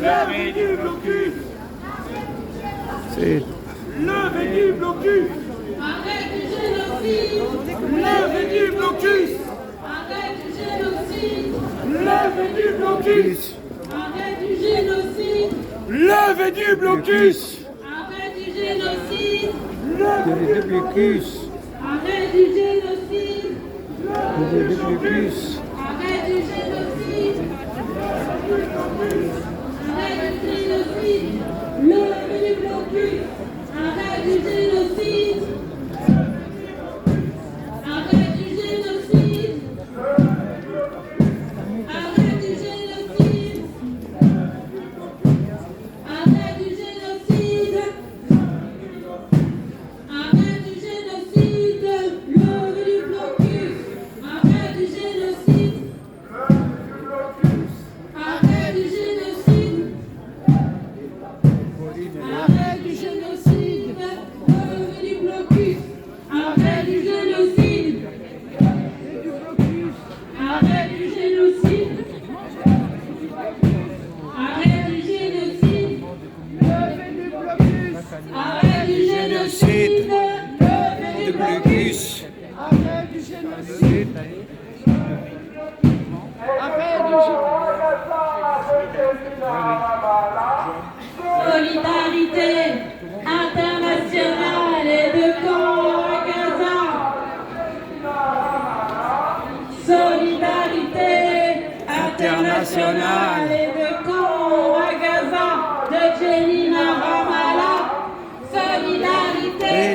Levez du blocus. C'est Levez du blocus. Arrête du génocide. Levez du blocus. Arrête du génocide. Levez du blocus. Arrête du génocide. Levez du blocus. Arrête du génocide. le blocus. Arrête du génocide. Le blocus. Arrête du génocide. Arrête du génocide. Levez du blocus. Arrête du génocide. Arrête du génocide. Arrête du génocide. Arrête du génocide. Arrête du génocide. Levez du blocus. Arrête du génocide. Arrête du génocide. Arrête du génocide. Levez du blocus. Arrête du génocide. Arrête du génocide. Arrête du génocide. Levez du blocus. Arrête du génocide. Levez du blocus. Arrête du génocide. Solidarité internationale et de camp à Gaza. Solidarité internationale et de camp à Gaza. De Jenin à Ramallah. Solidarité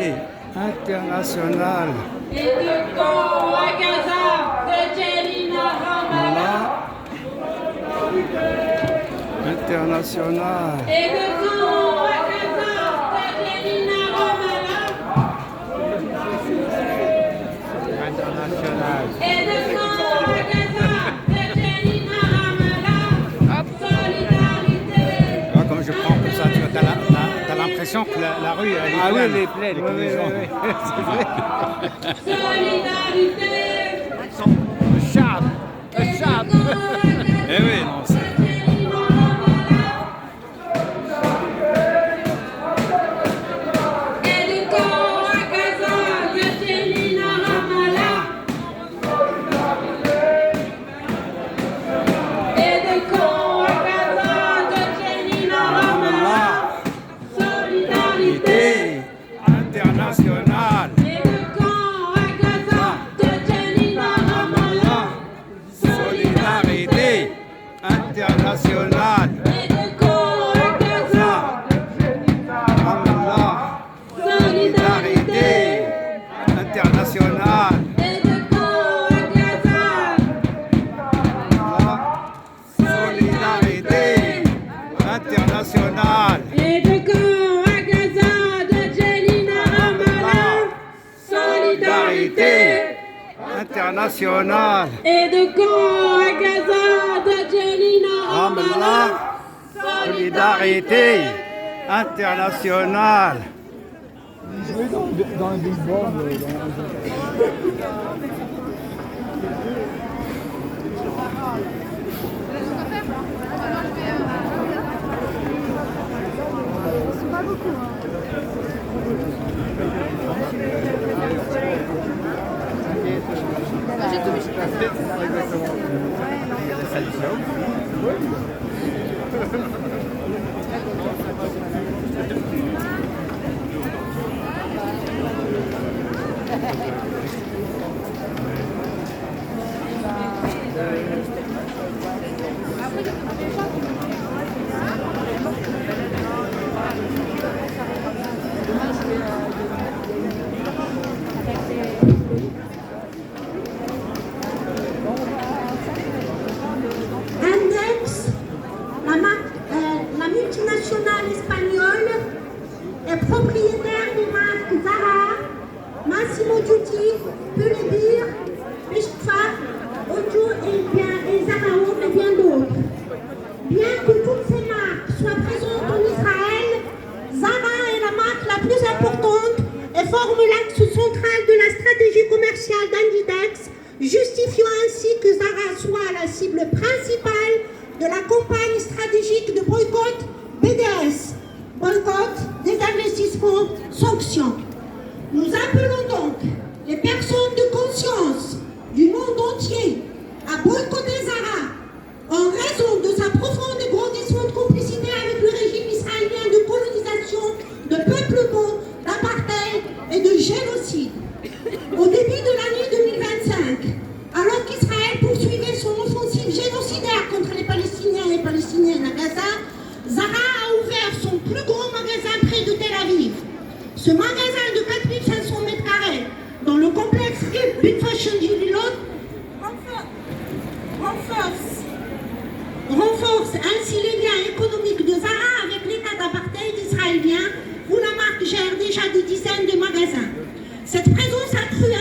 International. et de camp à Gaza. De Jenin à Ramallah. International. Et de camp à Gaza. De Jenin à Ramallah. International. Et de camp à Gaza. De Jenin à Ramallah. Solidarité. Ah, comme je prends comme ça, tu as l'impression que la rue elle est pleine. Elle est pleine. Et que les gens- C'est vrai. Solidarité. Le charme. Le charme. Eh oui, non, c'est... Et de camp à Gaza. De Jenin à Ramallah. Et de camp à Gaza. De Jenin à Ramallah. Solidarité. International. Et de camp à Gaza. De Jenin à Ramallah. Solidarité. International. Et de camp à Gaza. Allah. Solidarité. International. Et de camp à Gaza. Allah. Solidarité. International. Et de camp à Gaza. De Jenin à Ramallah. Solidarité. International. Et de camp à Gaza. De Jenin à Allah. Ramallah. Solidarité. International. Dans le Big Bang, propriétaire des marques Zara, Massimo Dutti, Pull&Bear, Mishfa, Ojo et Zamao et bien d'autres. Bien que toutes ces marques soient présentes en Israël, Zara est la marque la plus importante et forme l'axe central de la stratégie commerciale d'Inditex, justifiant ainsi que Zara soit la cible principale de la campagne stratégique de boycott BDS, boycott, désinvestissement, sanctions. Nous appelons donc les personnes de conscience du monde entier à boycotter Zara en raison de sa profonde et grandissante complicité avec le régime israélien de colonisation, de peuplement, d'apartheid et de génocide. Au début de l'année 2025, alors qu'Israël poursuivait son offensive génocidaire contre les Palestiniens et les Palestiniennes à Gaza, Zara a ouvert son plus grand magasin près de Tel Aviv. Ce magasin de 4500 m² dans le complexe Big Fashion Jubilot renforce ainsi les liens économiques de Zara avec l'État d'apartheid israélien où la marque gère déjà des dizaines de magasins. Cette présence accrue